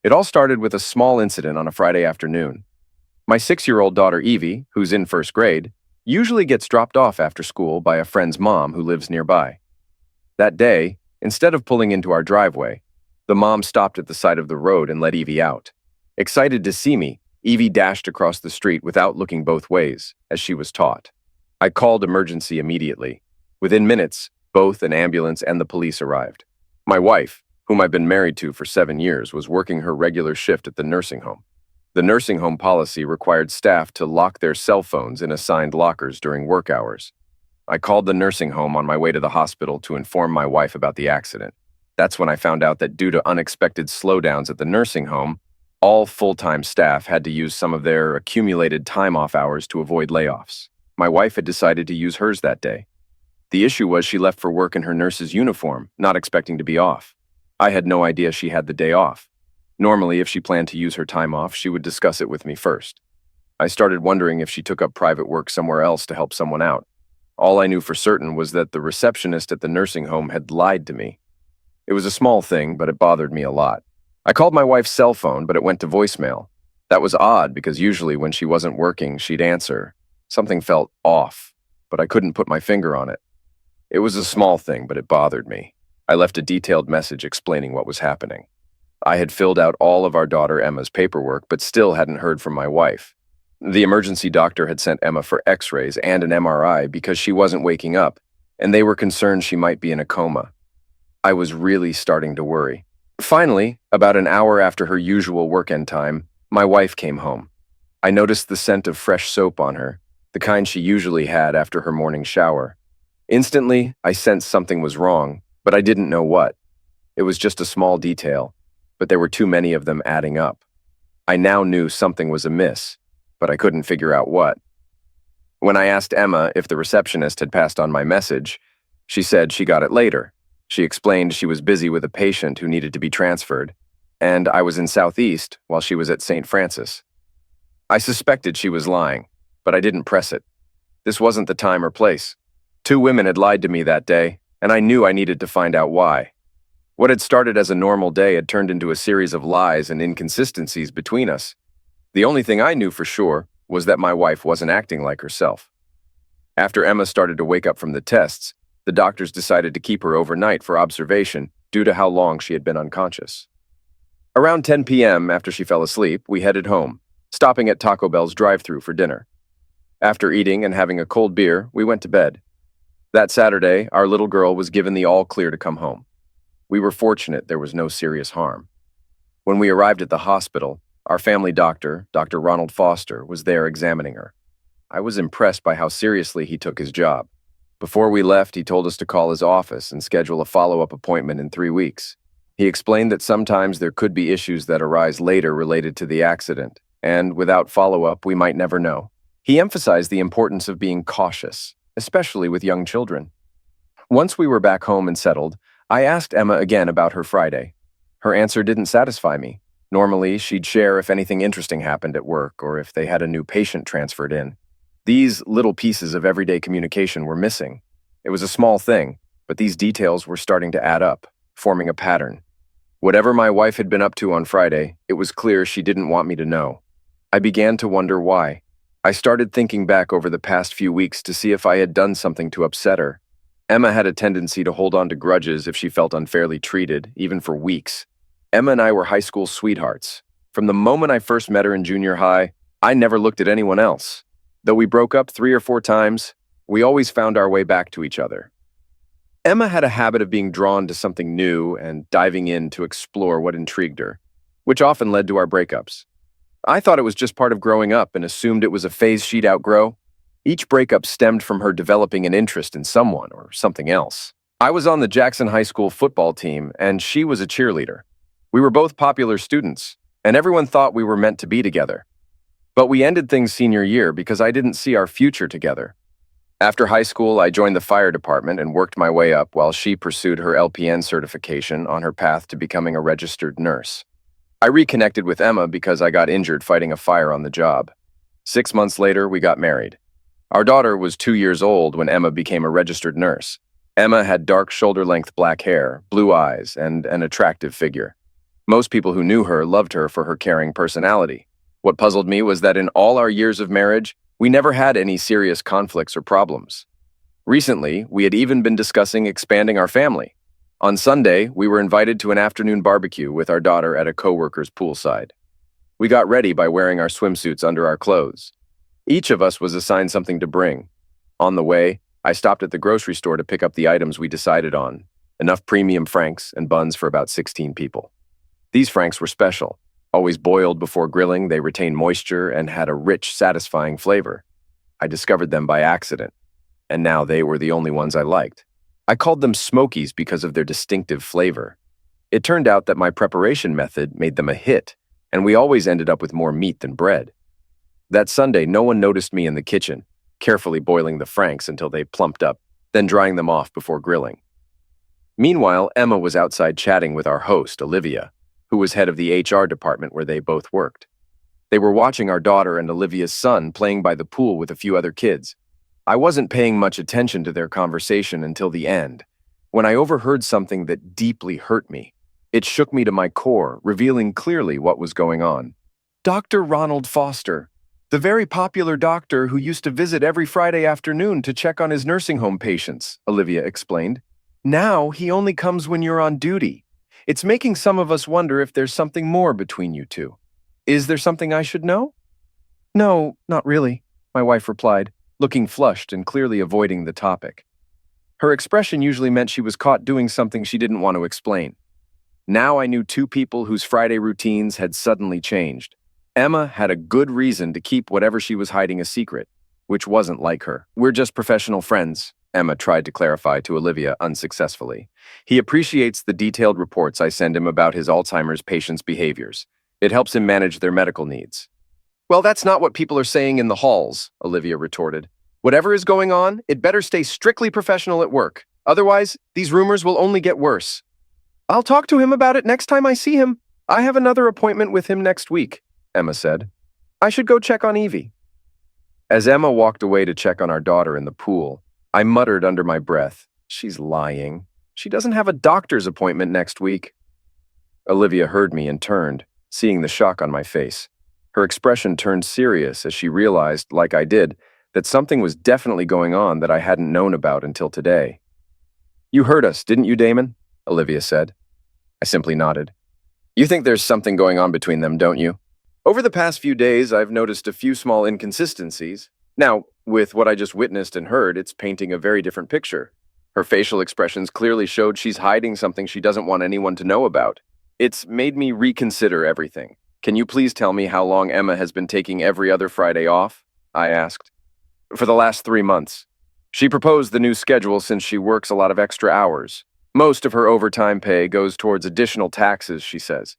It all started with a small incident on a Friday afternoon. My 6-year-old daughter Evie, who's in first grade, usually gets dropped off after school by a friend's mom who lives nearby. That day, instead of pulling into our driveway, the mom stopped at the side of the road and let Evie out. Excited to see me, Evie dashed across the street without looking both ways, as she was taught. I called emergency immediately. Within minutes, both an ambulance and the police arrived. My wife, whom I've been married to for 7 years, was working her regular shift at the nursing home. The nursing home policy required staff to lock their cell phones in assigned lockers during work hours. I called the nursing home on my way to the hospital to inform my wife about the accident. That's when I found out that due to unexpected slowdowns at the nursing home, all full-time staff had to use some of their accumulated time-off hours to avoid layoffs. My wife had decided to use hers that day. The issue was she left for work in her nurse's uniform, not expecting to be off. I had no idea she had the day off. Normally, if she planned to use her time off, she would discuss it with me first. I started wondering if she took up private work somewhere else to help someone out. All I knew for certain was that the receptionist at the nursing home had lied to me. It was a small thing, but it bothered me a lot. I called my wife's cell phone, but it went to voicemail. That was odd because usually when she wasn't working, she'd answer. Something felt off, but I couldn't put my finger on it. It was a small thing, but it bothered me. I left a detailed message explaining what was happening. I had filled out all of our daughter Emma's paperwork, but still hadn't heard from my wife. The emergency doctor had sent Emma for x-rays and an MRI because she wasn't waking up, and they were concerned she might be in a coma. I was really starting to worry. Finally, about an hour after her usual work-end time, my wife came home. I noticed the scent of fresh soap on her, the kind she usually had after her morning shower. Instantly, I sensed something was wrong, but I didn't know what. It was just a small detail, but there were too many of them adding up. I now knew something was amiss, but I couldn't figure out what. When I asked Emma if the receptionist had passed on my message, she said she got it later. She explained she was busy with a patient who needed to be transferred, and I was in Southeast while she was at St. Francis. I suspected she was lying, but I didn't press it. This wasn't the time or place. 2 women had lied to me that day, and I knew I needed to find out why. What had started as a normal day had turned into a series of lies and inconsistencies between us. The only thing I knew for sure was that my wife wasn't acting like herself. After Emma started to wake up from the tests, the doctors decided to keep her overnight for observation due to how long she had been unconscious. Around 10 p.m., after she fell asleep, we headed home, stopping at Taco Bell's drive-thru for dinner. After eating and having a cold beer, we went to bed. That Saturday, our little girl was given the all-clear to come home. We were fortunate there was no serious harm. When we arrived at the hospital, our family doctor, Dr. Ronald Foster, was there examining her. I was impressed by how seriously he took his job. Before we left, he told us to call his office and schedule a follow-up appointment in 3 weeks. He explained that sometimes there could be issues that arise later related to the accident, and without follow-up, we might never know. He emphasized the importance of being cautious, especially with young children. Once we were back home and settled, I asked Emma again about her Friday. Her answer didn't satisfy me. Normally, she'd share if anything interesting happened at work or if they had a new patient transferred in. These little pieces of everyday communication were missing. It was a small thing, but these details were starting to add up, forming a pattern. Whatever my wife had been up to on Friday, it was clear she didn't want me to know. I began to wonder why. I started thinking back over the past few weeks to see if I had done something to upset her. Emma had a tendency to hold on to grudges if she felt unfairly treated, even for weeks. Emma and I were high school sweethearts. From the moment I first met her in junior high, I never looked at anyone else. Though we broke up 3 or 4 times, we always found our way back to each other. Emma had a habit of being drawn to something new and diving in to explore what intrigued her, which often led to our breakups. I thought it was just part of growing up and assumed it was a phase she'd outgrow. Each breakup stemmed from her developing an interest in someone or something else. I was on the Jackson High School football team, and she was a cheerleader. We were both popular students, and everyone thought we were meant to be together. But we ended things senior year because I didn't see our future together. After high school, I joined the fire department and worked my way up while she pursued her LPN certification on her path to becoming a registered nurse. I reconnected with Emma because I got injured fighting a fire on the job. 6 months later, we got married. Our daughter was 2 years old when Emma became a registered nurse. Emma had dark shoulder-length black hair, blue eyes, and an attractive figure. Most people who knew her loved her for her caring personality. What puzzled me was that in all our years of marriage, we never had any serious conflicts or problems. Recently, we had even been discussing expanding our family. On Sunday, we were invited to an afternoon barbecue with our daughter at a coworker's poolside. We got ready by wearing our swimsuits under our clothes. Each of us was assigned something to bring. On the way, I stopped at the grocery store to pick up the items we decided on, enough premium franks and buns for about 16 people. These franks were special. Always boiled before grilling, they retained moisture and had a rich, satisfying flavor. I discovered them by accident, and now they were the only ones I liked. I called them Smokies because of their distinctive flavor. It turned out that my preparation method made them a hit, and we always ended up with more meat than bread. That Sunday, no one noticed me in the kitchen, carefully boiling the franks until they plumped up, then drying them off before grilling. Meanwhile, Emma was outside chatting with our host, Olivia, who was head of the HR department where they both worked. They were watching our daughter and Olivia's son playing by the pool with a few other kids. I wasn't paying much attention to their conversation until the end, when I overheard something that deeply hurt me. It shook me to my core, revealing clearly what was going on. Dr. Ronald Foster, the very popular doctor who used to visit every Friday afternoon to check on his nursing home patients, Olivia explained. Now he only comes when you're on duty. It's making some of us wonder if there's something more between you two. Is there something I should know? No, not really, my wife replied, looking flushed and clearly avoiding the topic. Her expression usually meant she was caught doing something she didn't want to explain. Now I knew two people whose Friday routines had suddenly changed. Emma had a good reason to keep whatever she was hiding a secret, which wasn't like her. We're just professional friends, Emma tried to clarify to Olivia unsuccessfully. He appreciates the detailed reports I send him about his Alzheimer's patients' behaviors. It helps him manage their medical needs. Well, that's not what people are saying in the halls, Olivia retorted. Whatever is going on, it better stay strictly professional at work. Otherwise, these rumors will only get worse. I'll talk to him about it next time I see him. I have another appointment with him next week, Emma said. I should go check on Evie. As Emma walked away to check on our daughter in the pool, I muttered under my breath, she's lying. She doesn't have a doctor's appointment next week. Olivia heard me and turned, seeing the shock on my face. Her expression turned serious as she realized, like I did, that something was definitely going on that I hadn't known about until today. You heard us, didn't you, Damon? Olivia said. I simply nodded. You think there's something going on between them, don't you? Over the past few days, I've noticed a few small inconsistencies. Now, with what I just witnessed and heard, it's painting a very different picture. Her facial expressions clearly showed she's hiding something she doesn't want anyone to know about. It's made me reconsider everything. Can you please tell me how long Emma has been taking every other Friday off? I asked. For the last 3 months. She proposed the new schedule since she works a lot of extra hours. Most of her overtime pay goes towards additional taxes, she says.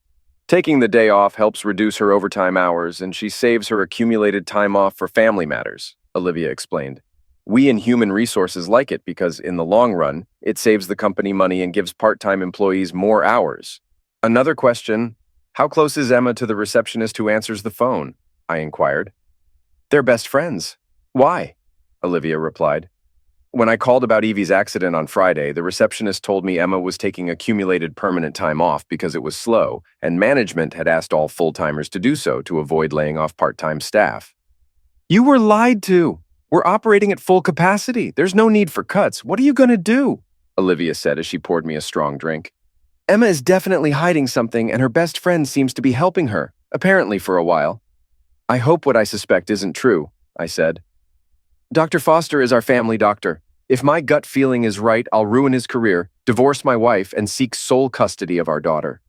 Taking the day off helps reduce her overtime hours, and she saves her accumulated time off for family matters, Olivia explained. We in human resources like it because, in the long run, it saves the company money and gives part-time employees more hours. Another question, how close is Emma to the receptionist who answers the phone? I inquired. They're best friends. Why? Olivia replied. When I called about Evie's accident on Friday, the receptionist told me Emma was taking accumulated permanent time off because it was slow, and management had asked all full-timers to do so to avoid laying off part-time staff. You were lied to. We're operating at full capacity. There's no need for cuts. What are you going to do? Olivia said as she poured me a strong drink. Emma is definitely hiding something, and her best friend seems to be helping her, apparently for a while. I hope what I suspect isn't true, I said. Dr. Foster is our family doctor. If my gut feeling is right, I'll ruin his career, divorce my wife, and seek sole custody of our daughter.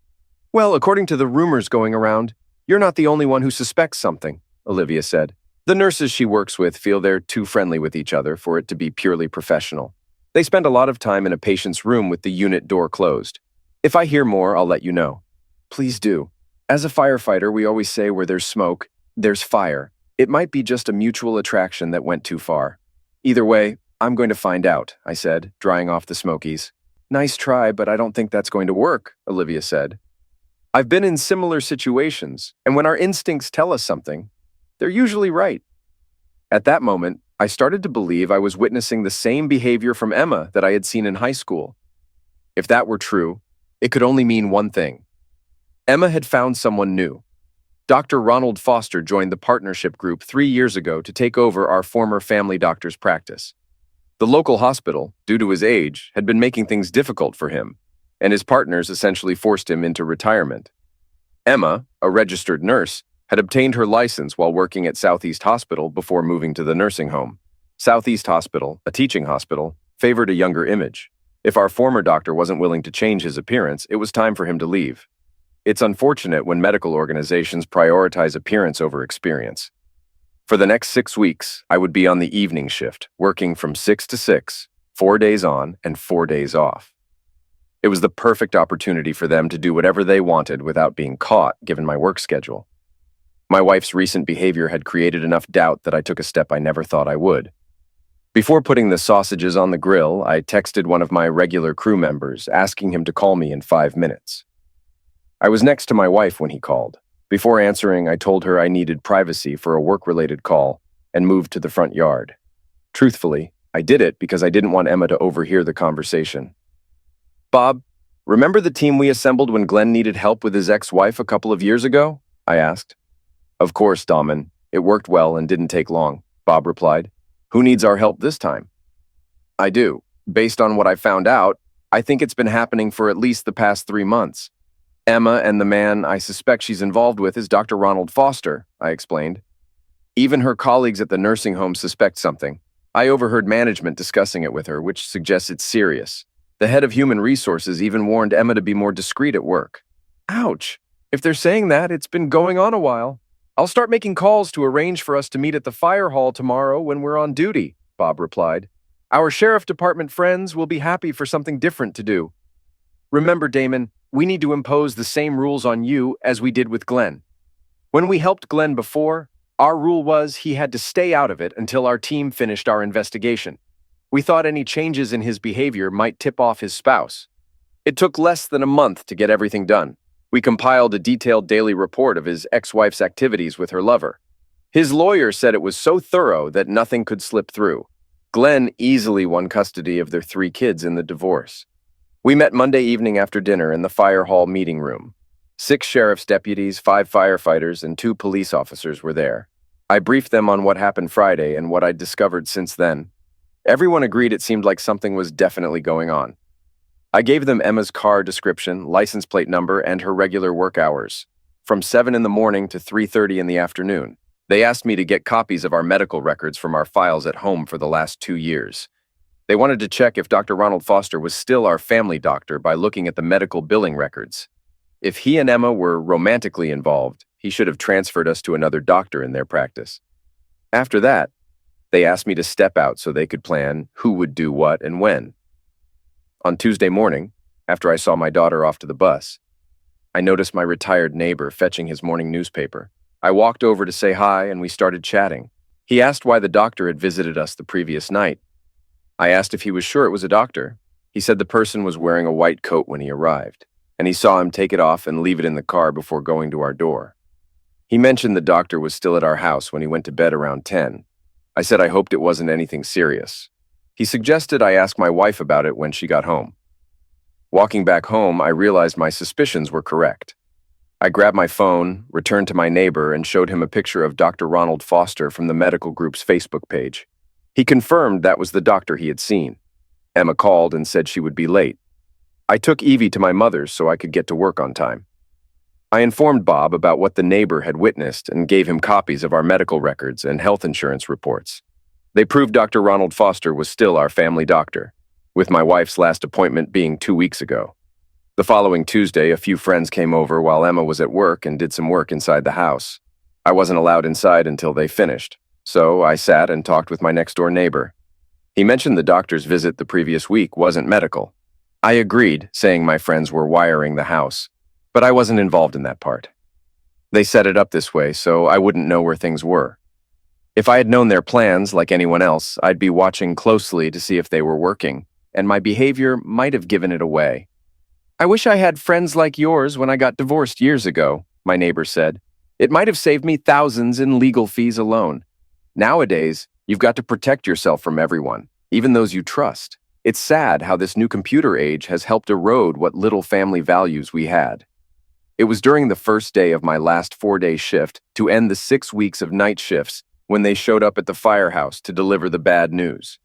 Well, according to the rumors going around, you're not the only one who suspects something, Olivia said. The nurses she works with feel they're too friendly with each other for it to be purely professional. They spend a lot of time in a patient's room with the unit door closed. If I hear more, I'll let you know. Please do. As a firefighter, we always say where there's smoke, there's fire. It might be just a mutual attraction that went too far. Either way, I'm going to find out, I said, drying off the Smokies. Nice try, but I don't think that's going to work, Olivia said. I've been in similar situations, and when our instincts tell us something, they're usually right. At that moment, I started to believe I was witnessing the same behavior from Emma that I had seen in high school. If that were true, it could only mean one thing. Emma had found someone new. Dr. Ronald Foster joined the partnership group 3 years ago to take over our former family doctor's practice. The local hospital, due to his age, had been making things difficult for him, and his partners essentially forced him into retirement. Emma, a registered nurse, had obtained her license while working at Southeast Hospital before moving to the nursing home. Southeast Hospital, a teaching hospital, favored a younger image. If our former doctor wasn't willing to change his appearance, it was time for him to leave. It's unfortunate when medical organizations prioritize appearance over experience. For the next 6 weeks, I would be on the evening shift, working from 6 to 6, 4 days on and 4 days off. It was the perfect opportunity for them to do whatever they wanted without being caught, given my work schedule. My wife's recent behavior had created enough doubt that I took a step I never thought I would. Before putting the sausages on the grill, I texted one of my regular crew members, asking him to call me in 5 minutes. I was next to my wife when he called. Before answering, I told her I needed privacy for a work-related call and moved to the front yard. Truthfully, I did it because I didn't want Emma to overhear the conversation. "Bob, remember the team we assembled when Glenn needed help with his ex-wife a couple of years ago?" I asked. "Of course, Dahman. It worked well and didn't take long," Bob replied. "Who needs our help this time?" "I do. Based on what I found out, I think it's been happening for at least the past 3 months. Emma and the man I suspect she's involved with is Dr. Ronald Foster," I explained. "Even her colleagues at the nursing home suspect something. I overheard management discussing it with her, which suggests it's serious. The head of human resources even warned Emma to be more discreet at work." "Ouch. If they're saying that, it's been going on a while. I'll start making calls to arrange for us to meet at the fire hall tomorrow when we're on duty," Bob replied. "Our sheriff department friends will be happy for something different to do. Remember, Damon, we need to impose the same rules on you as we did with Glenn. When we helped Glenn before, our rule was he had to stay out of it until our team finished our investigation. We thought any changes in his behavior might tip off his spouse. It took less than a month to get everything done. We compiled a detailed daily report of his ex-wife's activities with her lover. His lawyer said it was so thorough that nothing could slip through. Glenn easily won custody of their 3 kids in the divorce. We met Monday evening after dinner in the fire hall meeting room. 6 sheriff's deputies, 5 firefighters, and 2 police officers were there. I briefed them on what happened Friday and what I'd discovered since then. Everyone agreed it seemed like something was definitely going on. I gave them Emma's car description, license plate number, and her regular work hours, from 7 in the morning to 3:30 in the afternoon. They asked me to get copies of our medical records from our files at home for the last 2 years. They wanted to check if Dr. Ronald Foster was still our family doctor by looking at the medical billing records. If he and Emma were romantically involved, he should have transferred us to another doctor in their practice. After that, they asked me to step out so they could plan who would do what and when. On Tuesday morning, after I saw my daughter off to the bus, I noticed my retired neighbor fetching his morning newspaper. I walked over to say hi and we started chatting. He asked why the doctor had visited us the previous night. I asked if he was sure it was a doctor. He said the person was wearing a white coat when he arrived, and he saw him take it off and leave it in the car before going to our door. He mentioned the doctor was still at our house when he went to bed around 10. I said I hoped it wasn't anything serious. He suggested I ask my wife about it when she got home. Walking back home, I realized my suspicions were correct. I grabbed my phone, returned to my neighbor, and showed him a picture of Dr. Ronald Foster from the medical group's Facebook page. He confirmed that was the doctor he had seen. Emma called and said she would be late. I took Evie to my mother's so I could get to work on time. I informed Bob about what the neighbor had witnessed and gave him copies of our medical records and health insurance reports. They proved Dr. Ronald Foster was still our family doctor, with my wife's last appointment being 2 weeks ago. The following Tuesday, a few friends came over while Emma was at work and did some work inside the house. I wasn't allowed inside until they finished, so I sat and talked with my next-door neighbor. He mentioned the doctor's visit the previous week wasn't medical. I agreed, saying my friends were wiring the house, but I wasn't involved in that part. They set it up this way so I wouldn't know where things were. If I had known their plans, like anyone else, I'd be watching closely to see if they were working, and my behavior might have given it away. "I wish I had friends like yours when I got divorced years ago," my neighbor said. "It might have saved me thousands in legal fees alone. Nowadays, you've got to protect yourself from everyone, even those you trust. It's sad how this new computer age has helped erode what little family values we had." It was during the first day of my last 4-day shift to end the 6 weeks of night shifts when they showed up at the firehouse to deliver the bad news.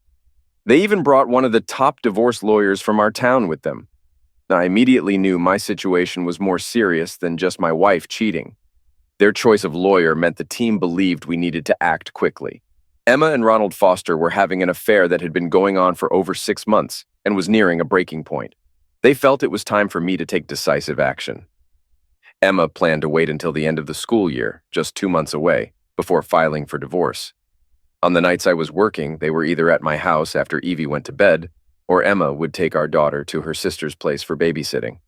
They even brought one of the top divorce lawyers from our town with them. I immediately knew my situation was more serious than just my wife cheating. Their choice of lawyer meant the team believed we needed to act quickly. Emma and Ronald Foster were having an affair that had been going on for over 6 months and was nearing a breaking point. They felt it was time for me to take decisive action. Emma planned to wait until the end of the school year, just 2 months away, before filing for divorce. On the nights I was working, they were either at my house after Evie went to bed, or Emma would take our daughter to her sister's place for babysitting.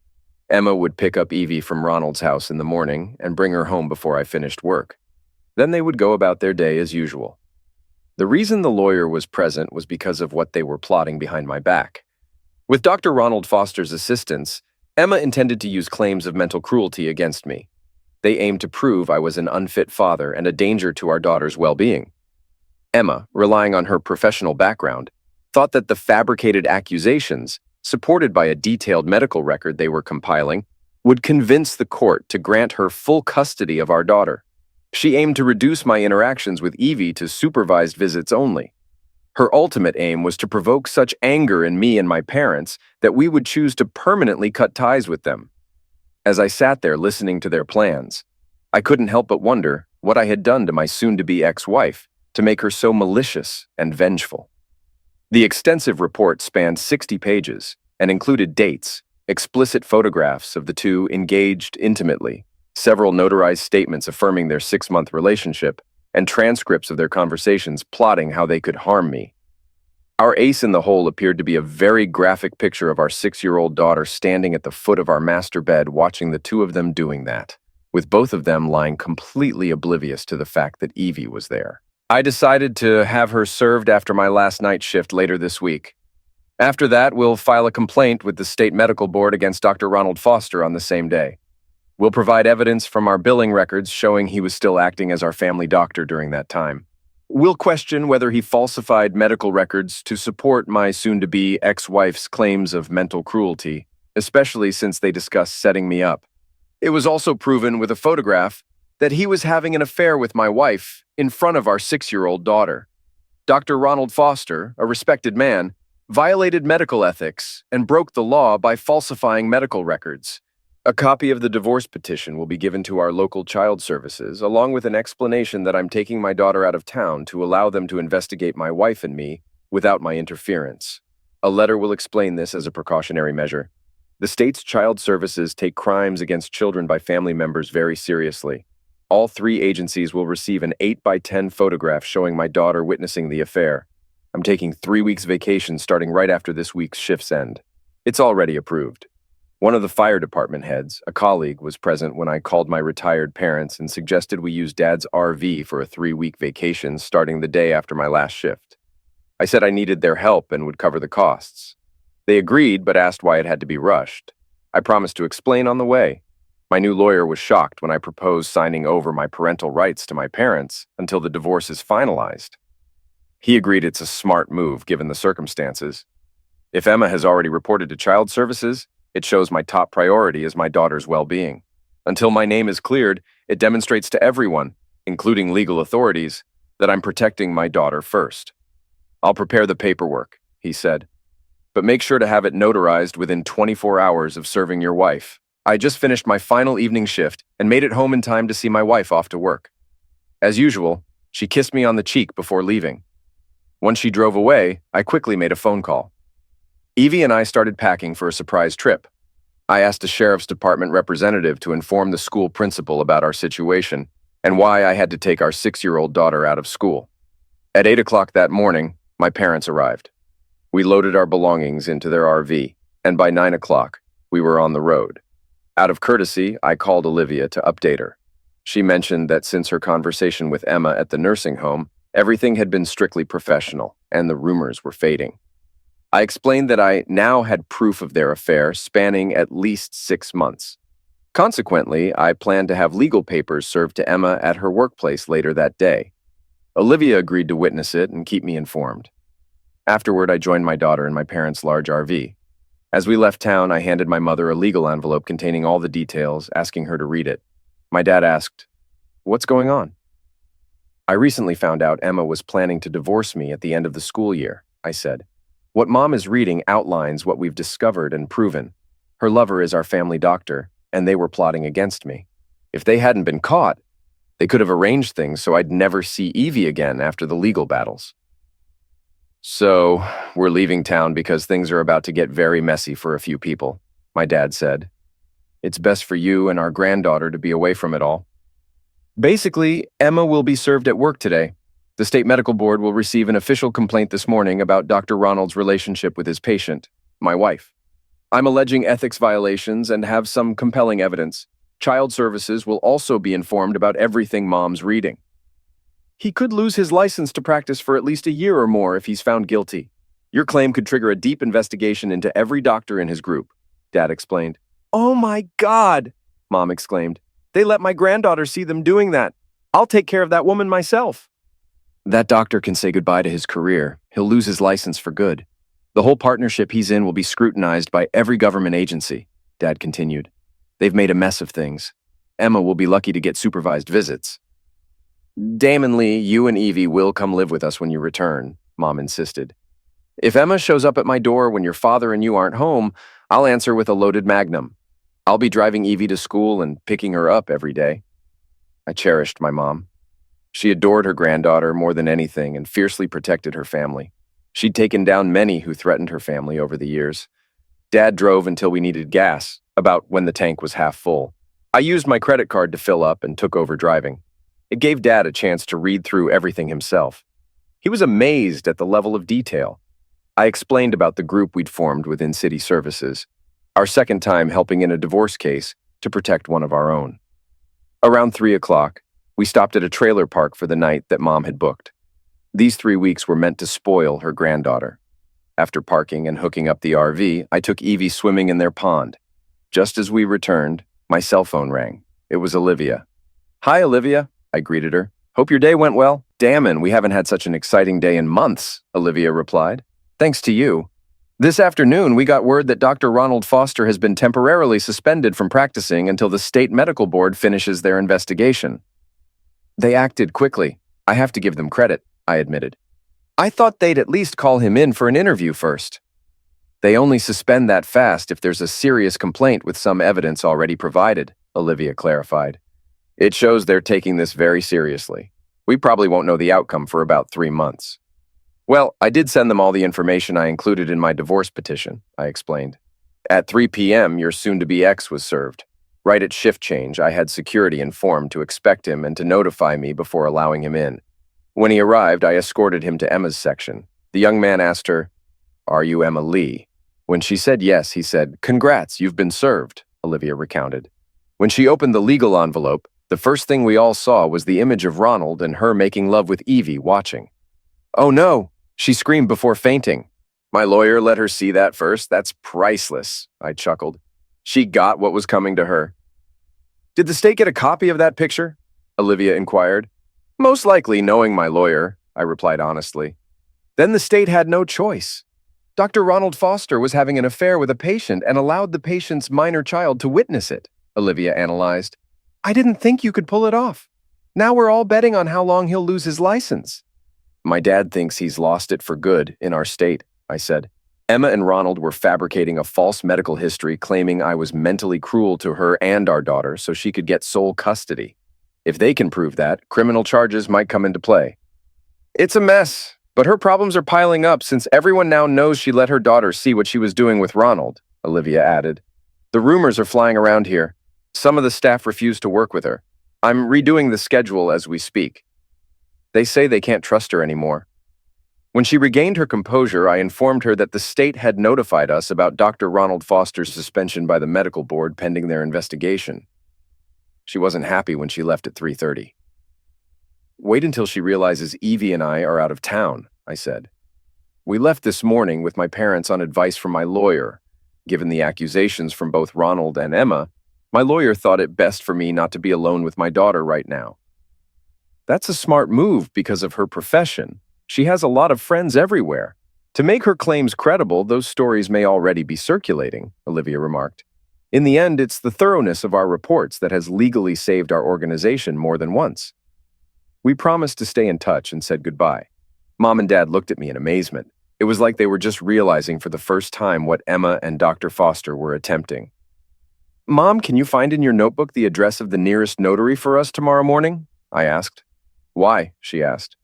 Emma would pick up Evie from Ronald's house in the morning and bring her home before I finished work. Then they would go about their day as usual. The reason the lawyer was present was because of what they were plotting behind my back. With Dr. Ronald Foster's assistance, Emma intended to use claims of mental cruelty against me. They aimed to prove I was an unfit father and a danger to our daughter's well-being. Emma, relying on her professional background, thought that the fabricated accusations, supported by a detailed medical record they were compiling, would convince the court to grant her full custody of our daughter. She aimed to reduce my interactions with Evie to supervised visits only. Her ultimate aim was to provoke such anger in me and my parents that we would choose to permanently cut ties with them. As I sat there listening to their plans, I couldn't help but wonder what I had done to my soon-to-be ex-wife to make her so malicious and vengeful. The extensive report spanned 60 pages and included dates, explicit photographs of the two engaged intimately, several notarized statements affirming their 6-month relationship, and transcripts of their conversations plotting how they could harm me. Our ace in the hole appeared to be a very graphic picture of our 6-year-old daughter standing at the foot of our master bed watching the two of them doing that, with both of them lying completely oblivious to the fact that Evie was there. I decided to have her served after my last night shift later this week. After that, we'll file a complaint with the state medical board against Dr. Ronald Foster on the same day. We'll provide evidence from our billing records showing he was still acting as our family doctor during that time. We'll question whether he falsified medical records to support my soon-to-be ex-wife's claims of mental cruelty, especially since they discussed setting me up. It was also proven with a photograph that he was having an affair with my wife in front of our 6-year-old daughter. Dr. Ronald Foster, a respected man, violated medical ethics and broke the law by falsifying medical records. A copy of the divorce petition will be given to our local child services, along with an explanation that I'm taking my daughter out of town to allow them to investigate my wife and me without my interference. A letter will explain this as a precautionary measure. The state's child services take crimes against children by family members very seriously. All 3 agencies will receive an 8x10 photograph showing my daughter witnessing the affair. I'm taking 3 weeks vacation starting right after this week's shift's end. It's already approved. One of the fire department heads, a colleague, was present when I called my retired parents and suggested we use Dad's RV for a 3-week vacation starting the day after my last shift. I said I needed their help and would cover the costs. They agreed but asked why it had to be rushed. I promised to explain on the way. My new lawyer was shocked when I proposed signing over my parental rights to my parents until the divorce is finalized. He agreed it's a smart move given the circumstances. If Emma has already reported to child services, it shows my top priority is my daughter's well-being. Until my name is cleared, it demonstrates to everyone, including legal authorities, that I'm protecting my daughter first. I'll prepare the paperwork, he said, but make sure to have it notarized within 24 hours of serving your wife. I just finished my final evening shift and made it home in time to see my wife off to work. As usual, she kissed me on the cheek before leaving. Once she drove away, I quickly made a phone call. Evie and I started packing for a surprise trip. I asked a sheriff's department representative to inform the school principal about our situation and why I had to take our 6-year-old daughter out of school. At 8 o'clock that morning, my parents arrived. We loaded our belongings into their RV, and by 9 o'clock, we were on the road. Out of courtesy, I called Olivia to update her. She mentioned that since her conversation with Emma at the nursing home, everything had been strictly professional, and the rumors were fading. I explained that I now had proof of their affair spanning at least 6 months. Consequently, I planned to have legal papers served to Emma at her workplace later that day. Olivia agreed to witness it and keep me informed. Afterward, I joined my daughter in my parents' large RV. As we left town, I handed my mother a legal envelope containing all the details, asking her to read it. My dad asked, "What's going on?" "I recently found out Emma was planning to divorce me at the end of the school year," I said. "What Mom is reading outlines what we've discovered and proven. Her lover is our family doctor, and they were plotting against me. If they hadn't been caught, they could have arranged things so I'd never see Evie again after the legal battles." "So, we're leaving town because things are about to get very messy for a few people," my dad said. "It's best for you and our granddaughter to be away from it all." "Basically, Emma will be served at work today. The state medical board will receive an official complaint this morning about Dr. Ronald's relationship with his patient, my wife. I'm alleging ethics violations and have some compelling evidence. Child Services will also be informed about everything Mom's reading. He could lose his license to practice for at least a year or more if he's found guilty. Your claim could trigger a deep investigation into every doctor in his group," Dad explained. "Oh my God!" Mom exclaimed. "They let my granddaughter see them doing that. I'll take care of that woman myself." "That doctor can say goodbye to his career. He'll lose his license for good. The whole partnership he's in will be scrutinized by every government agency," Dad continued. "They've made a mess of things. Emma will be lucky to get supervised visits." "Damon Lee, you and Evie will come live with us when you return," Mom insisted. "If Emma shows up at my door when your father and you aren't home, I'll answer with a loaded Magnum. I'll be driving Evie to school and picking her up every day." I cherished my mom. She adored her granddaughter more than anything and fiercely protected her family. She'd taken down many who threatened her family over the years. Dad drove until we needed gas, about when the tank was half full. I used my credit card to fill up and took over driving. It gave Dad a chance to read through everything himself. He was amazed at the level of detail. I explained about the group we'd formed within City Services, our second time helping in a divorce case to protect one of our own. Around 3 o'clock, we stopped at a trailer park for the night that Mom had booked. These 3 weeks were meant to spoil her granddaughter. After parking and hooking up the RV, I took Evie swimming in their pond. Just as we returned, my cell phone rang. It was Olivia. "Hi, Olivia," I greeted her. "Hope your day went well." "Damn, we haven't had such an exciting day in months," Olivia replied. "Thanks to you. This afternoon, we got word that Dr. Ronald Foster has been temporarily suspended from practicing until the state medical board finishes their investigation." "They acted quickly. I have to give them credit," I admitted. "I thought they'd at least call him in for an interview first." "They only suspend that fast if there's a serious complaint with some evidence already provided," Olivia clarified. "It shows they're taking this very seriously. We probably won't know the outcome for about 3 months." "Well, I did send them all the information I included in my divorce petition," I explained. "At 3 p.m., your soon-to-be ex was served. Right at shift change, I had security informed to expect him and to notify me before allowing him in. When he arrived, I escorted him to Emma's section. The young man asked her, 'Are you Emma Lee?' When she said yes, he said, 'Congrats, you've been served,'" Olivia recounted. When she opened the legal envelope, the first thing we all saw was the image of Ronald and her making love with Evie watching. "Oh no!" she screamed before fainting. "My lawyer let her see that first. That's priceless," I chuckled. "She got what was coming to her." "Did the state get a copy of that picture?" Olivia inquired. "Most likely, knowing my lawyer," I replied honestly. "Then the state had no choice. Dr. Ronald Foster was having an affair with a patient and allowed the patient's minor child to witness it," Olivia analyzed. "I didn't think you could pull it off. Now we're all betting on how long he'll lose his license." "My dad thinks he's lost it for good in our state," I said. "Emma and Ronald were fabricating a false medical history claiming I was mentally cruel to her and our daughter so she could get sole custody. If they can prove that, criminal charges might come into play." "It's a mess, but her problems are piling up since everyone now knows she let her daughter see what she was doing with Ronald," Olivia added. "The rumors are flying around here. Some of the staff refuse to work with her. I'm redoing the schedule as we speak. They say they can't trust her anymore." When she regained her composure, I informed her that the state had notified us about Dr. Ronald Foster's suspension by the medical board pending their investigation. She wasn't happy when she left at 3:30. "Wait until she realizes Evie and I are out of town," I said. "We left this morning with my parents on advice from my lawyer. Given the accusations from both Ronald and Emma, my lawyer thought it best for me not to be alone with my daughter right now." "That's a smart move because of her profession. She has a lot of friends everywhere. To make her claims credible, those stories may already be circulating, Olivia remarked. In the end, it's the thoroughness of our reports that has legally saved our organization more than once. We promised to stay in touch and said goodbye. Mom and Dad looked at me in amazement. It was like they were just realizing for the first time what Emma and Dr. Foster were attempting. Mom, can you find in your notebook the address of the nearest notary for us tomorrow morning? I asked. Why? She asked.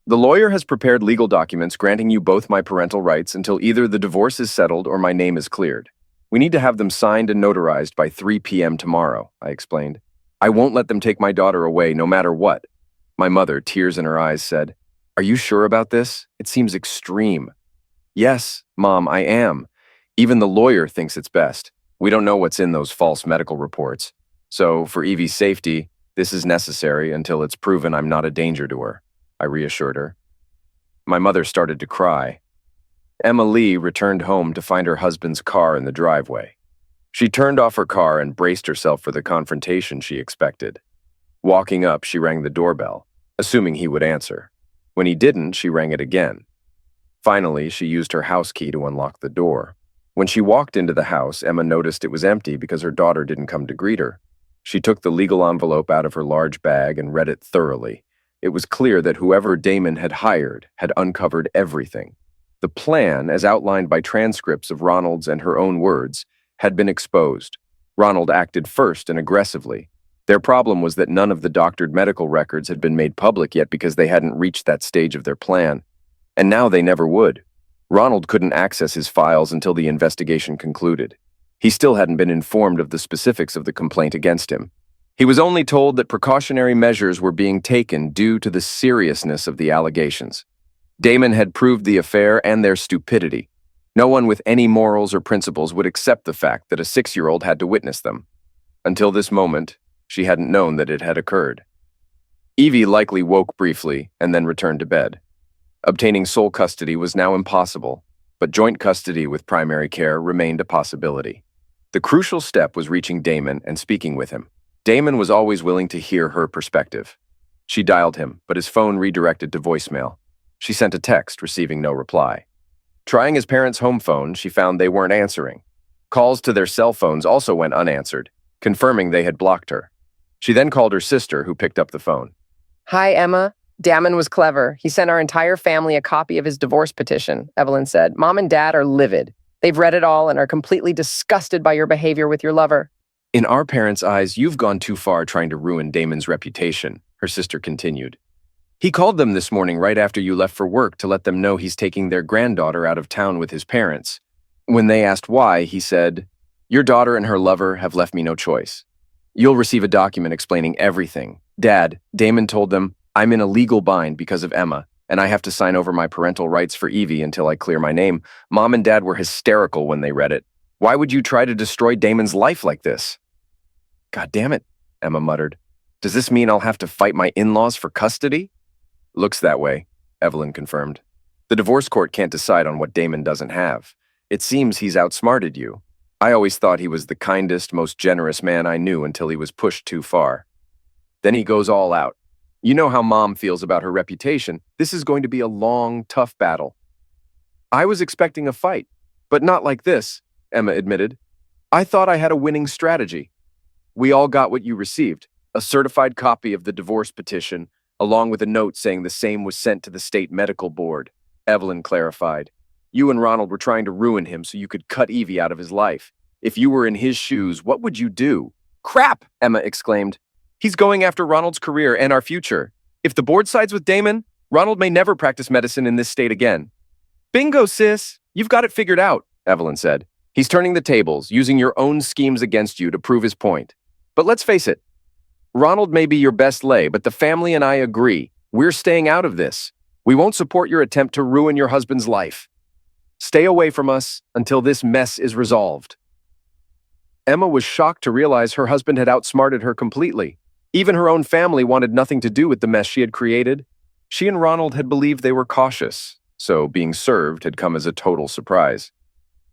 The lawyer has prepared legal documents granting you both my parental rights until either the divorce is settled or my name is cleared. We need to have them signed and notarized by 3 p.m. tomorrow, I explained. I won't let them take my daughter away no matter what. My mother, tears in her eyes, said, Are you sure about this? It seems extreme. Yes, Mom, I am. Even the lawyer thinks it's best. We don't know what's in those false medical reports. So, for Evie's safety, this is necessary until it's proven I'm not a danger to her, I reassured her. My mother started to cry. Emma Lee returned home to find her husband's car in the driveway. She turned off her car and braced herself for the confrontation she expected. Walking up, she rang the doorbell, assuming he would answer. When he didn't, she rang it again. Finally, she used her house key to unlock the door. When she walked into the house, Emma noticed it was empty because her daughter didn't come to greet her. She took the legal envelope out of her large bag and read it thoroughly. It was clear that whoever Damon had hired had uncovered everything. The plan, as outlined by transcripts of Ronald's and her own words, had been exposed. Ronald acted first and aggressively. Their problem was that none of the doctored medical records had been made public yet because they hadn't reached that stage of their plan. And now they never would. Ronald couldn't access his files until the investigation concluded. He still hadn't been informed of the specifics of the complaint against him. He was only told that precautionary measures were being taken due to the seriousness of the allegations. Damon had proved the affair and their stupidity. No one with any morals or principles would accept the fact that a 6-year-old had to witness them. Until this moment, she hadn't known that it had occurred. Evie likely woke briefly and then returned to bed. Obtaining sole custody was now impossible, but joint custody with primary care remained a possibility. The crucial step was reaching Damon and speaking with him. Damon was always willing to hear her perspective. She dialed him, but his phone redirected to voicemail. She sent a text, receiving no reply. Trying his parents' home phone, she found they weren't answering. Calls to their cell phones also went unanswered, confirming they had blocked her. She then called her sister, who picked up the phone. Hi, Emma. Damon was clever. He sent our entire family a copy of his divorce petition, Evelyn said. Mom and Dad are livid. They've read it all and are completely disgusted by your behavior with your lover. In our parents' eyes, you've gone too far trying to ruin Damon's reputation, her sister continued. He called them this morning right after you left for work to let them know he's taking their granddaughter out of town with his parents. When they asked why, he said, Your daughter and her lover have left me no choice. You'll receive a document explaining everything. Dad, Damon told them, I'm in a legal bind because of Emma, and I have to sign over my parental rights for Evie until I clear my name. Mom and Dad were hysterical when they read it. Why would you try to destroy Damon's life like this? God damn it, Emma muttered. Does this mean I'll have to fight my in-laws for custody? Looks that way, Evelyn confirmed. The divorce court can't decide on what Damon doesn't have. It seems he's outsmarted you. I always thought he was the kindest, most generous man I knew until he was pushed too far. Then he goes all out. You know how Mom feels about her reputation. This is going to be a long, tough battle. I was expecting a fight, but not like this, Emma admitted. I thought I had a winning strategy. We all got what you received, a certified copy of the divorce petition, along with a note saying the same was sent to the state medical board, Evelyn clarified. You and Ronald were trying to ruin him so you could cut Evie out of his life. If you were in his shoes, what would you do? Crap, Emma exclaimed. He's going after Ronald's career and our future. If the board sides with Damon, Ronald may never practice medicine in this state again. Bingo, sis. You've got it figured out, Evelyn said. He's turning the tables, using your own schemes against you to prove his point. But let's face it, Ronald may be your best lay, but the family and I agree. We're staying out of this. We won't support your attempt to ruin your husband's life. Stay away from us until this mess is resolved. Emma was shocked to realize her husband had outsmarted her completely. Even her own family wanted nothing to do with the mess she had created. She and Ronald had believed they were cautious, so being served had come as a total surprise.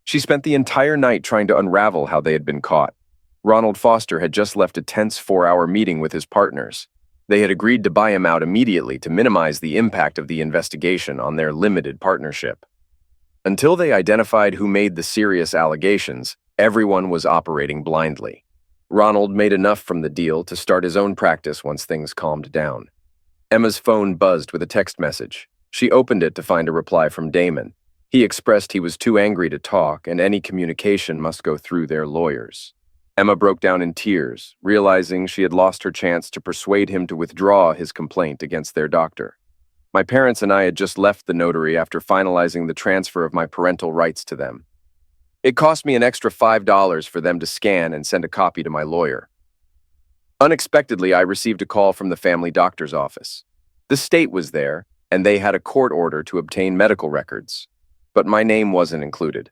She spent the entire night trying to unravel how they had been caught. Ronald Foster had just left a tense 4-hour meeting with his partners. They had agreed to buy him out immediately to minimize the impact of the investigation on their limited partnership. Until they identified who made the serious allegations, everyone was operating blindly. Ronald made enough from the deal to start his own practice once things calmed down. Emma's phone buzzed with a text message. She opened it to find a reply from Damon. He expressed he was too angry to talk and any communication must go through their lawyers. Emma broke down in tears, realizing she had lost her chance to persuade him to withdraw his complaint against their doctor. My parents and I had just left the notary after finalizing the transfer of my parental rights to them. It cost me an extra $5 for them to scan and send a copy to my lawyer. Unexpectedly, I received a call from the family doctor's office. The state was there, and they had a court order to obtain medical records, but my name wasn't included.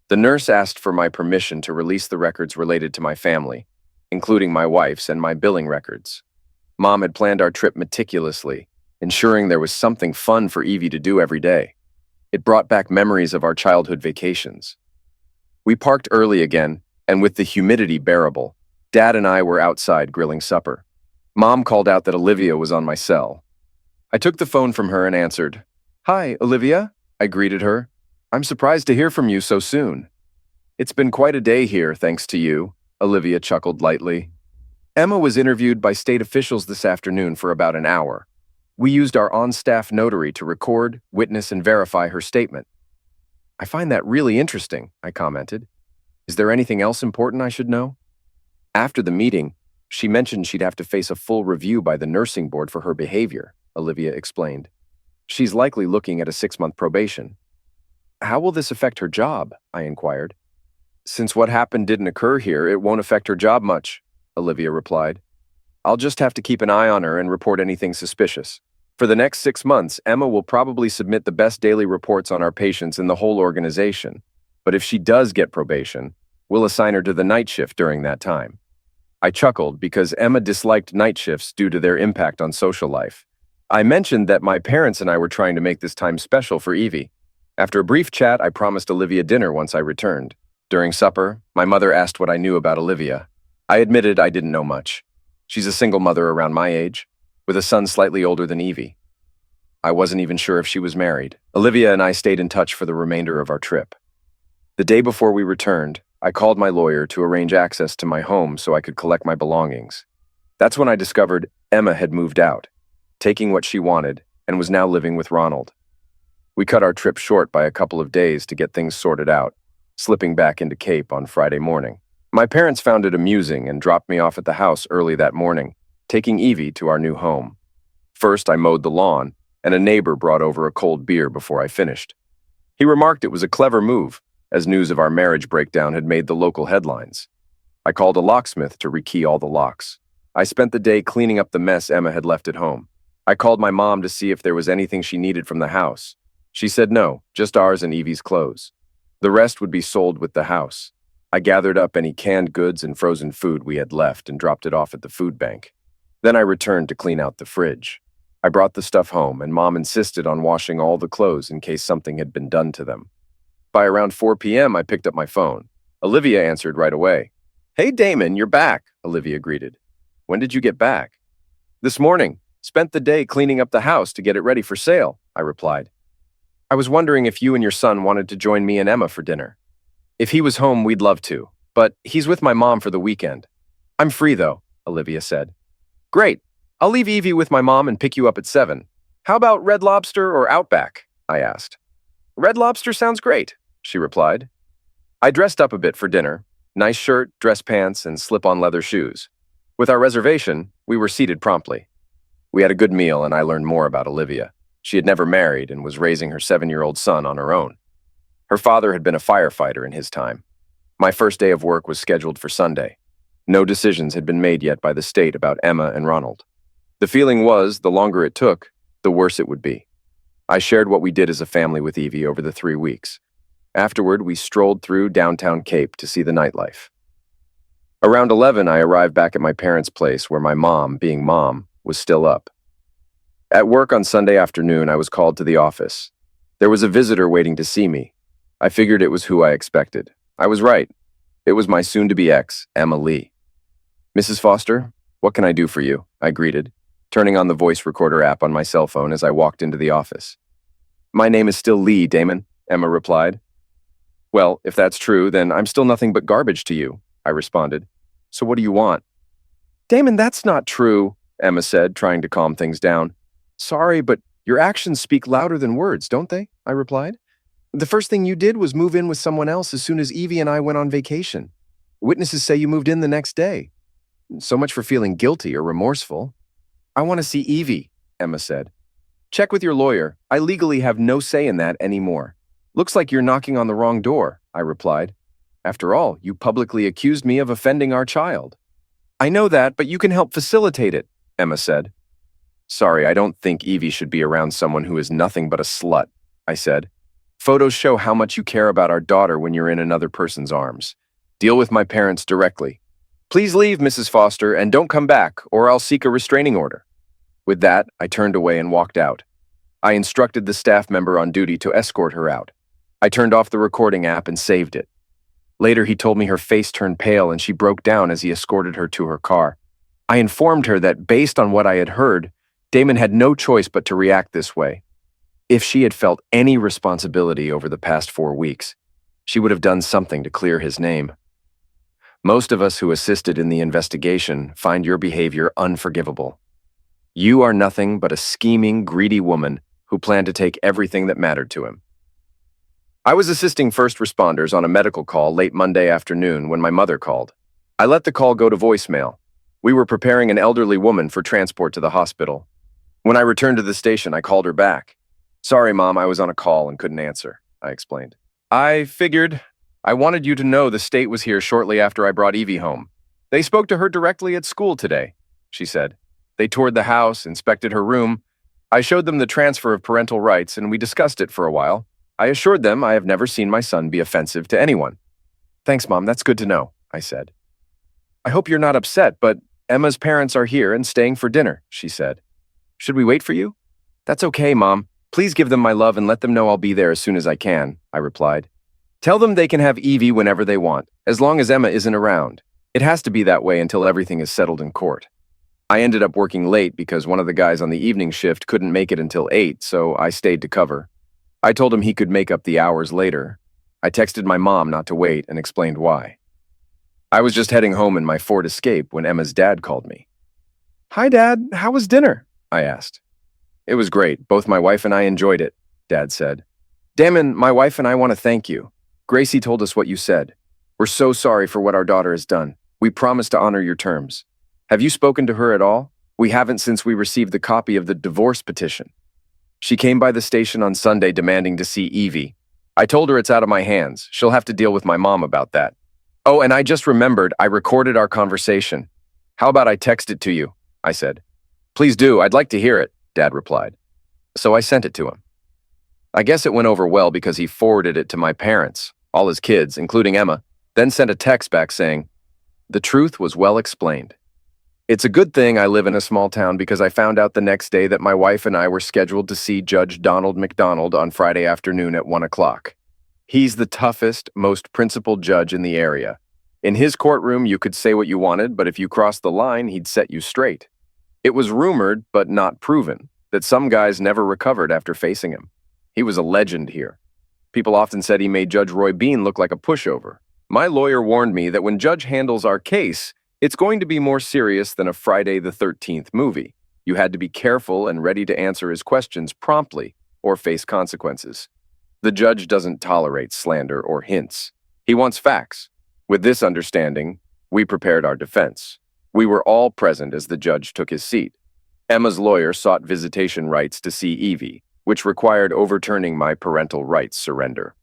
The nurse asked for my permission to release the records related to my family, including my wife's and my billing records. Mom had planned our trip meticulously, ensuring there was something fun for Evie to do every day. It brought back memories of our childhood vacations. We parked early again, and with the humidity bearable, Dad and I were outside grilling supper. Mom called out that Olivia was on my cell. I took the phone from her and answered. "Hi, Olivia," I greeted her. "I'm surprised to hear from you so soon." "It's been quite a day here, thanks to you," Olivia chuckled lightly. Emma was interviewed by state officials this afternoon for about an hour. We used our on-staff notary to record, witness, and verify her statement. "I find that really interesting," I commented. "Is there anything else important I should know?" After the meeting, she mentioned she'd have to face a full review by the nursing board for her behavior, Olivia explained. "She's likely looking at a 6-month probation." "How will this affect her job?" I inquired. "Since what happened didn't occur here, it won't affect her job much," Olivia replied. "I'll just have to keep an eye on her and report anything suspicious. For the next 6 months, Emma will probably submit the best daily reports on our patients in the whole organization. But if she does get probation, we'll assign her to the night shift during that time." I chuckled because Emma disliked night shifts due to their impact on social life. I mentioned that my parents and I were trying to make this time special for Evie. After a brief chat, I promised Olivia dinner once I returned. During supper, my mother asked what I knew about Olivia. I admitted I didn't know much. She's a single mother around my age, with a son slightly older than Evie. I wasn't even sure if she was married. Olivia and I stayed in touch for the remainder of our trip. The day before we returned, I called my lawyer to arrange access to my home so I could collect my belongings. That's when I discovered Emma had moved out, taking what she wanted, and was now living with Ronald. We cut our trip short by a couple of days to get things sorted out, slipping back into Cape on Friday morning. My parents found it amusing and dropped me off at the house early that morning, taking Evie to our new home. First, I mowed the lawn, and a neighbor brought over a cold beer before I finished. He remarked it was a clever move, as news of our marriage breakdown had made the local headlines. I called a locksmith to rekey all the locks. I spent the day cleaning up the mess Emma had left at home. I called my mom to see if there was anything she needed from the house. She said no, just ours and Evie's clothes. The rest would be sold with the house. I gathered up any canned goods and frozen food we had left and dropped it off at the food bank. Then I returned to clean out the fridge. I brought the stuff home, and Mom insisted on washing all the clothes in case something had been done to them. By around 4 p.m., I picked up my phone. Olivia answered right away. "Hey, Damon, you're back," Olivia greeted. "When did you get back?" "This morning. Spent the day cleaning up the house to get it ready for sale," I replied. "I was wondering if you and your son wanted to join me and Emma for dinner. If he was home, we'd love to, but he's with my mom for the weekend." "I'm free, though," Olivia said. "Great. I'll leave Evie with my mom and pick you up at 7. How about Red Lobster or Outback?" I asked. "Red Lobster sounds great," she replied. I dressed up a bit for dinner. Nice shirt, dress pants, and slip-on leather shoes. With our reservation, we were seated promptly. We had a good meal, and I learned more about Olivia. She had never married and was raising her 7-year-old son on her own. Her father had been a firefighter in his time. My first day of work was scheduled for Sunday. No decisions had been made yet by the state about Emma and Ronald. The feeling was, the longer it took, the worse it would be. I shared what we did as a family with Evie over the 3 weeks. Afterward, we strolled through downtown Cape to see the nightlife. Around 11, I arrived back at my parents' place where my mom, being mom, was still up. At work on Sunday afternoon, I was called to the office. There was a visitor waiting to see me. I figured it was who I expected. I was right. It was my soon-to-be ex, Emma Lee. "Mrs. Foster, what can I do for you?" I greeted, turning on the voice recorder app on my cell phone as I walked into the office. "My name is still Lee, Damon," Emma replied. Well, if that's true, then I'm still nothing but garbage to you, I responded. So what do you want? Damon, that's not true, Emma said, trying to calm things down. Sorry, but your actions speak louder than words, don't they? I replied. The first thing you did was move in with someone else as soon as Evie and I went on vacation. Witnesses say you moved in the next day. So much for feeling guilty or remorseful. I want to see Evie, Emma said. Check with your lawyer. I legally have no say in that anymore. Looks like you're knocking on the wrong door, I replied. After all, you publicly accused me of offending our child. I know that, but you can help facilitate it, Emma said. Sorry, I don't think Evie should be around someone who is nothing but a slut, I said. Photos show how much you care about our daughter when you're in another person's arms. Deal with my parents directly. Please leave, Mrs. Foster, and don't come back, or I'll seek a restraining order. With that, I turned away and walked out. I instructed the staff member on duty to escort her out. I turned off the recording app and saved it. Later, he told me her face turned pale and she broke down as he escorted her to her car. I informed her that based on what I had heard, Damon had no choice but to react this way. If she had felt any responsibility over the past 4 weeks, she would have done something to clear his name. Most of us who assisted in the investigation find your behavior unforgivable. You are nothing but a scheming, greedy woman who planned to take everything that mattered to him. I was assisting first responders on a medical call late Monday afternoon when my mother called. I let the call go to voicemail. We were preparing an elderly woman for transport to the hospital. When I returned to the station, I called her back. Sorry, Mom, I was on a call and couldn't answer, I explained. I figured I wanted you to know the state was here shortly after I brought Evie home. They spoke to her directly at school today, she said. They toured the house, inspected her room. I showed them the transfer of parental rights, and we discussed it for a while. I assured them I have never seen my son be offensive to anyone. Thanks, Mom, that's good to know, I said. I hope you're not upset, but Emma's parents are here and staying for dinner, she said. Should we wait for you? That's okay, Mom. Please give them my love and let them know I'll be there as soon as I can, I replied. Tell them they can have Evie whenever they want, as long as Emma isn't around. It has to be that way until everything is settled in court. I ended up working late because one of the guys on the evening shift couldn't make it until 8, so I stayed to cover. I told him he could make up the hours later. I texted my mom not to wait and explained why. I was just heading home in my Ford Escape when Emma's dad called me. Hi, Dad. How was dinner? I asked. It was great. Both my wife and I enjoyed it, Dad said. Damon, my wife and I want to thank you. Gracie told us what you said. We're so sorry for what our daughter has done. We promise to honor your terms. Have you spoken to her at all? We haven't since we received the copy of the divorce petition. She came by the station on Sunday demanding to see Evie. I told her it's out of my hands. She'll have to deal with my mom about that. Oh, and I just remembered I recorded our conversation. How about I text it to you? I said. Please do. I'd like to hear it, Dad replied. So I sent it to him. I guess it went over well because he forwarded it to my parents, all his kids, including Emma, then sent a text back saying, the truth was well explained. It's a good thing I live in a small town because I found out the next day that my wife and I were scheduled to see Judge Donald McDonald on Friday afternoon at 1 o'clock. He's the toughest, most principled judge in the area. In his courtroom, you could say what you wanted, but if you crossed the line, he'd set you straight. It was rumored, but not proven, that some guys never recovered after facing him. He was a legend here. People often said he made Judge Roy Bean look like a pushover. My lawyer warned me that when Judge handles our case, it's going to be more serious than a Friday the 13th movie. You had to be careful and ready to answer his questions promptly or face consequences. The judge doesn't tolerate slander or hints. He wants facts. With this understanding, we prepared our defense. We were all present as the judge took his seat. Emma's lawyer sought visitation rights to see Evie, which required overturning my parental rights surrender.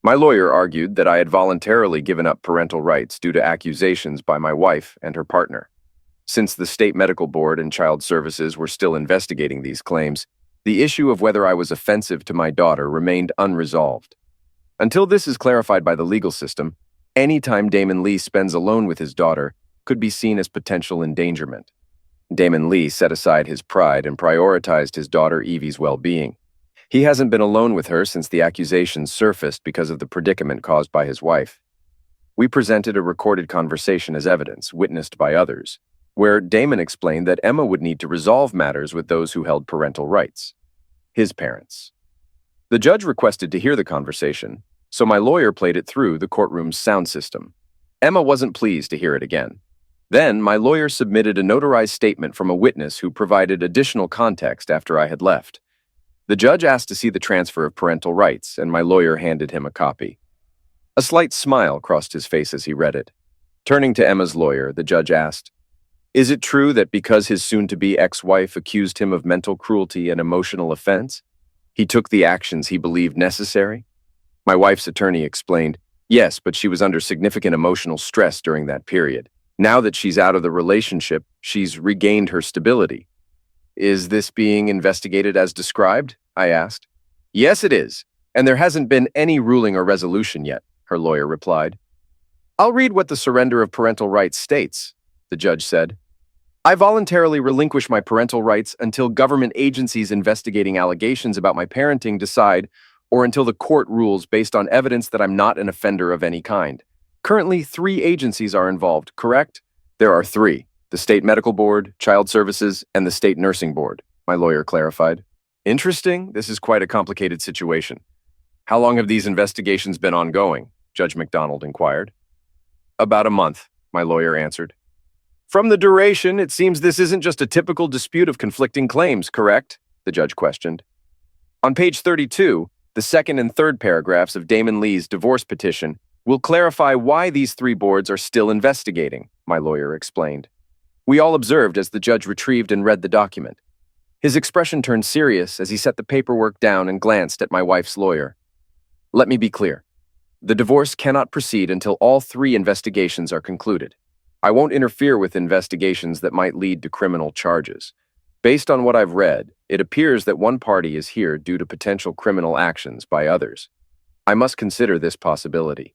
My lawyer argued that I had voluntarily given up parental rights due to accusations by my wife and her partner. Since the State Medical Board and Child Services were still investigating these claims, the issue of whether I was offensive to my daughter remained unresolved. Until this is clarified by the legal system, any time Damon Lee spends alone with his daughter could be seen as potential endangerment. Damon Lee set aside his pride and prioritized his daughter Evie's well-being. He hasn't been alone with her since the accusations surfaced because of the predicament caused by his wife. We presented a recorded conversation as evidence, witnessed by others, where Damon explained that Emma would need to resolve matters with those who held parental rights, his parents. The judge requested to hear the conversation, so my lawyer played it through the courtroom's sound system. Emma wasn't pleased to hear it again. Then, my lawyer submitted a notarized statement from a witness who provided additional context after I had left. The judge asked to see the transfer of parental rights, and my lawyer handed him a copy. A slight smile crossed his face as he read it. Turning to Emma's lawyer, the judge asked, "Is it true that because his soon-to-be ex-wife accused him of mental cruelty and emotional offense, he took the actions he believed necessary?" My wife's attorney explained, "Yes, but she was under significant emotional stress during that period. Now that she's out of the relationship, she's regained her stability." "Is this being investigated as described?" I asked. "Yes, it is, and there hasn't been any ruling or resolution yet," her lawyer replied. "I'll read what the surrender of parental rights states," the judge said. "I voluntarily relinquish my parental rights until government agencies investigating allegations about my parenting decide, or until the court rules based on evidence that I'm not an offender of any kind. Currently, 3 agencies are involved, correct?" "There are 3. The State Medical Board, Child Services, and the State Nursing Board," my lawyer clarified. "Interesting. This is quite a complicated situation. How long have these investigations been ongoing?" Judge McDonald inquired. "About a month," my lawyer answered. "From the duration, it seems this isn't just a typical dispute of conflicting claims, correct?" the judge questioned. "On page 32, the second and third paragraphs of Damon Lee's divorce petition will clarify why these 3 boards are still investigating," my lawyer explained. We all observed as the judge retrieved and read the document. His expression turned serious as he set the paperwork down and glanced at my wife's lawyer. "Let me be clear. The divorce cannot proceed until all 3 investigations are concluded. I won't interfere with investigations that might lead to criminal charges. Based on what I've read, it appears that one party is here due to potential criminal actions by others. I must consider this possibility.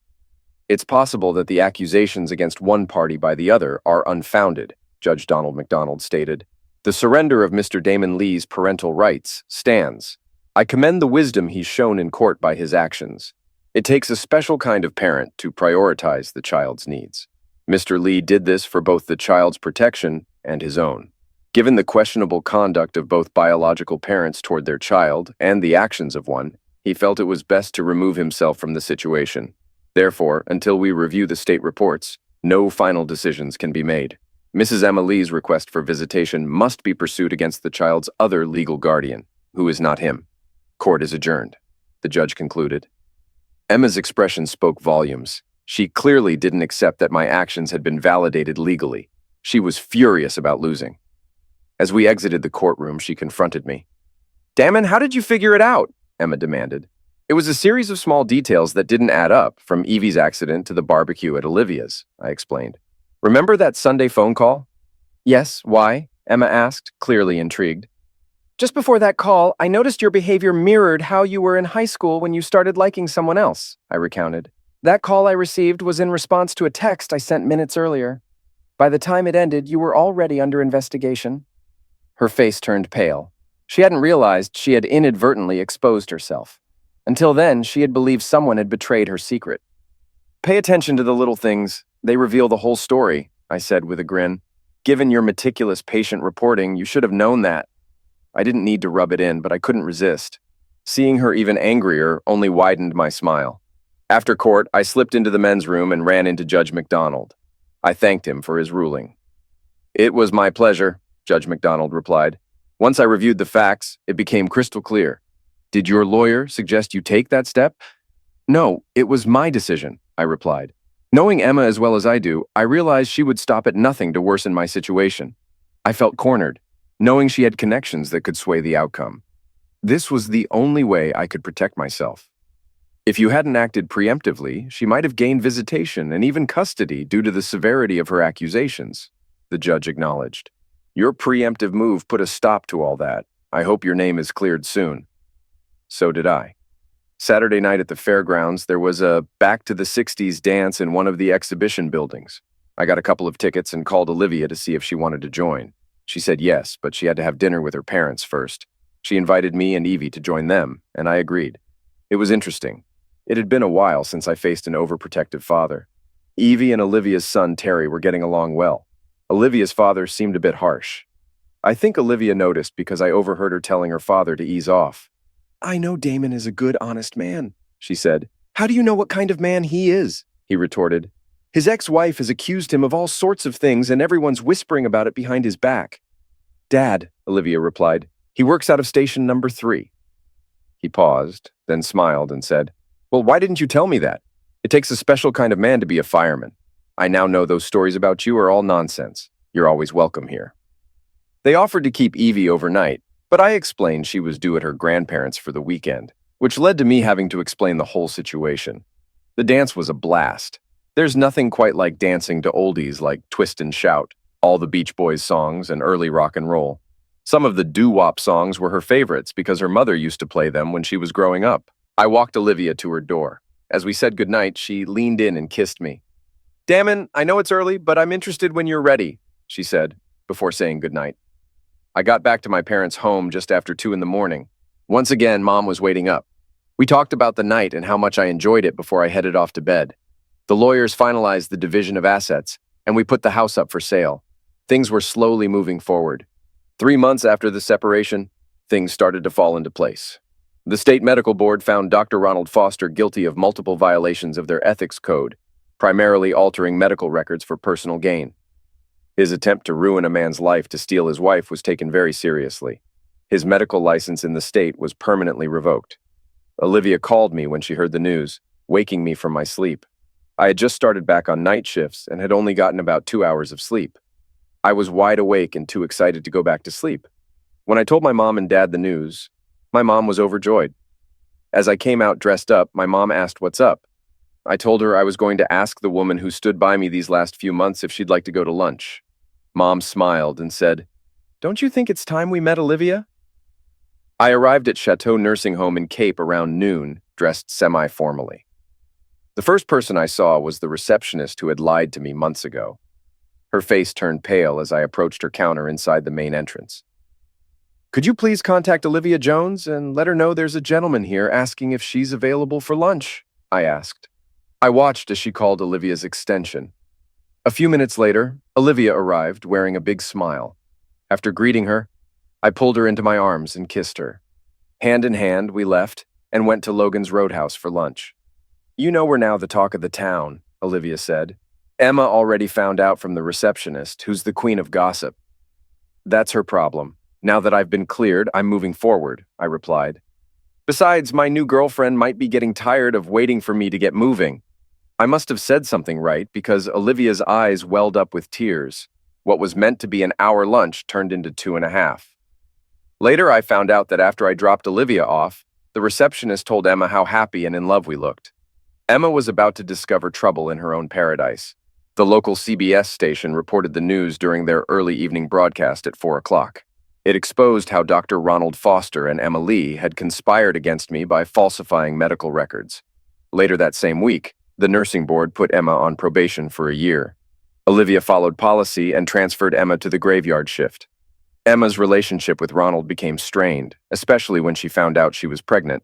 It's possible that the accusations against one party by the other are unfounded," Judge Donald McDonald stated. "The surrender of Mr. Damon Lee's parental rights stands. I commend the wisdom he's shown in court by his actions. It takes a special kind of parent to prioritize the child's needs. Mr. Lee did this for both the child's protection and his own. Given the questionable conduct of both biological parents toward their child and the actions of one, he felt it was best to remove himself from the situation. Therefore, until we review the state reports, no final decisions can be made. Mrs. Emma Lee's request for visitation must be pursued against the child's other legal guardian, who is not him. Court is adjourned," the judge concluded. Emma's expression spoke volumes. She clearly didn't accept that my actions had been validated legally. She was furious about losing. As we exited the courtroom, she confronted me. "Damon, how did you figure it out?" Emma demanded. "It was a series of small details that didn't add up, from Evie's accident to the barbecue at Olivia's," I explained. "Remember that Sunday phone call?" "Yes, why?" Emma asked, clearly intrigued. "Just before that call, I noticed your behavior mirrored how you were in high school when you started liking someone else," I recounted. "That call I received was in response to a text I sent minutes earlier. By the time it ended, you were already under investigation." Her face turned pale. She hadn't realized she had inadvertently exposed herself. Until then, she had believed someone had betrayed her secret. "Pay attention to the little things. They reveal the whole story," I said with a grin. "Given your meticulous patient reporting, you should have known that." I didn't need to rub it in, but I couldn't resist. Seeing her even angrier only widened my smile. After court, I slipped into the men's room and ran into Judge McDonald. I thanked him for his ruling. "It was my pleasure," Judge McDonald replied. "Once I reviewed the facts, it became crystal clear." "Did your lawyer suggest you take that step?" "No, it was my decision," I replied. Knowing Emma as well as I do, I realized she would stop at nothing to worsen my situation. I felt cornered, knowing she had connections that could sway the outcome. This was the only way I could protect myself. "If you hadn't acted preemptively, she might have gained visitation and even custody due to the severity of her accusations," the judge acknowledged. "Your preemptive move put a stop to all that. I hope your name is cleared soon." So did I. Saturday night at the fairgrounds, there was a Back to the 60s dance in one of the exhibition buildings. I got a couple of tickets and called Olivia to see if she wanted to join. She said yes, but she had to have dinner with her parents first. She invited me and Evie to join them, and I agreed. It was interesting. It had been a while since I faced an overprotective father. Evie and Olivia's son, Terry, were getting along well. Olivia's father seemed a bit harsh. I think Olivia noticed because I overheard her telling her father to ease off. I know Damon is a good, honest man, she said. How do you know what kind of man he is? He retorted. His ex-wife has accused him of all sorts of things and everyone's whispering about it behind his back. Dad, Olivia replied. He works out of station number 3. He paused, then smiled and said, Well, why didn't you tell me that? It takes a special kind of man to be a fireman. I now know those stories about you are all nonsense. You're always welcome here. They offered to keep Evie overnight, but I explained she was due at her grandparents' for the weekend, which led to me having to explain the whole situation. The dance was a blast. There's nothing quite like dancing to oldies like Twist and Shout, all the Beach Boys songs, and early rock and roll. Some of the doo-wop songs were her favorites because her mother used to play them when she was growing up. I walked Olivia to her door. As we said goodnight, she leaned in and kissed me. Damon, I know it's early, but I'm interested when you're ready, she said, before saying goodnight. I got back to my parents' home just after 2 in the morning. Once again, Mom was waiting up. We talked about the night and how much I enjoyed it before I headed off to bed. The lawyers finalized the division of assets, and we put the house up for sale. Things were slowly moving forward. 3 months after the separation, things started to fall into place. The state medical board found Dr. Ronald Foster guilty of multiple violations of their ethics code, primarily altering medical records for personal gain. His attempt to ruin a man's life to steal his wife was taken very seriously. His medical license in the state was permanently revoked. Olivia called me when she heard the news, waking me from my sleep. I had just started back on night shifts and had only gotten about 2 hours of sleep. I was wide awake and too excited to go back to sleep. When I told my mom and dad the news, my mom was overjoyed. As I came out dressed up, my mom asked what's up. I told her I was going to ask the woman who stood by me these last few months if she'd like to go to lunch. Mom smiled and said, Don't you think it's time we met Olivia? I arrived at Chateau Nursing Home in Cape around noon, dressed semi-formally. The first person I saw was the receptionist who had lied to me months ago. Her face turned pale as I approached her counter inside the main entrance. Could you please contact Olivia Jones and let her know there's a gentleman here asking if she's available for lunch? I asked. I watched as she called Olivia's extension. A few minutes later, Olivia arrived wearing a big smile. After greeting her, I pulled her into my arms and kissed her. Hand in hand, we left and went to Logan's Roadhouse for lunch. You know we're now the talk of the town, Olivia said. Emma already found out from the receptionist, who's the queen of gossip. That's her problem. Now that I've been cleared, I'm moving forward, I replied. Besides, my new girlfriend might be getting tired of waiting for me to get moving. I must have said something right because Olivia's eyes welled up with tears. What was meant to be an hour lunch turned into 2.5. Later, I found out that after I dropped Olivia off, the receptionist told Emma how happy and in love we looked. Emma was about to discover trouble in her own paradise. The local CBS station reported the news during their early evening broadcast at 4 o'clock. It exposed how Dr. Ronald Foster and Emma Lee had conspired against me by falsifying medical records. Later that same week, the nursing board put Emma on probation for a year. Olivia followed policy and transferred Emma to the graveyard shift. Emma's relationship with Ronald became strained, especially when she found out she was pregnant.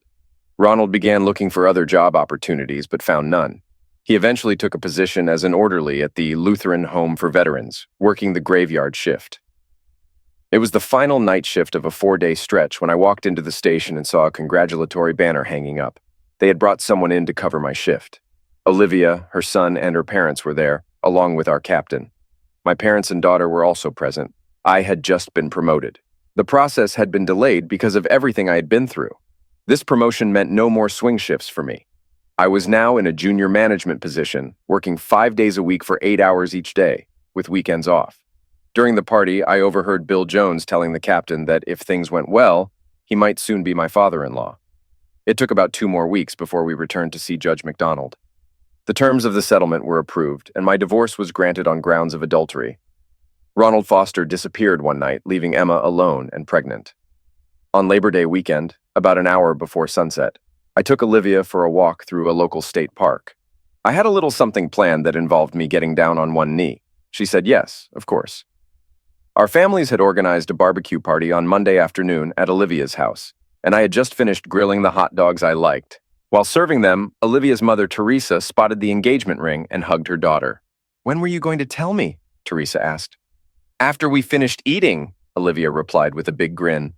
Ronald began looking for other job opportunities but found none. He eventually took a position as an orderly at the Lutheran Home for Veterans, working the graveyard shift. It was the final night shift of a 4-day stretch when I walked into the station and saw a congratulatory banner hanging up. They had brought someone in to cover my shift. Olivia, her son, and her parents were there, along with our captain. My parents and daughter were also present. I had just been promoted. The process had been delayed because of everything I had been through. This promotion meant no more swing shifts for me. I was now in a junior management position, working 5 days a week for 8 hours each day, with weekends off. During the party, I overheard Bill Jones telling the captain that if things went well, he might soon be my father-in-law. It took about 2 more weeks before we returned to see Judge McDonald. The terms of the settlement were approved, and my divorce was granted on grounds of adultery. Ronald Foster disappeared one night, leaving Emma alone and pregnant. On Labor Day weekend, about an hour before sunset, I took Olivia for a walk through a local state park. I had a little something planned that involved me getting down on one knee. She said yes, of course. Our families had organized a barbecue party on Monday afternoon at Olivia's house, and I had just finished grilling the hot dogs I liked. While serving them, Olivia's mother, Teresa, spotted the engagement ring and hugged her daughter. "When were you going to tell me?" Teresa asked. "After we finished eating," Olivia replied with a big grin.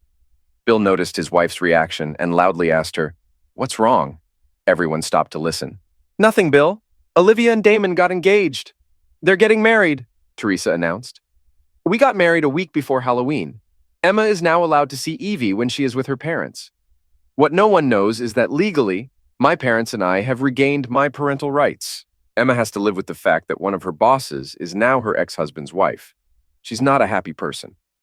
Bill noticed his wife's reaction and loudly asked her, "What's wrong?" Everyone stopped to listen. "Nothing, Bill. Olivia and Damon got engaged. They're getting married," Teresa announced. "We got married a week before Halloween. Emma is now allowed to see Evie when she is with her parents. What no one knows is that legally, my parents and I have regained my parental rights. Emma has to live with the fact that one of her bosses is now her ex-husband's wife. She's not a happy person."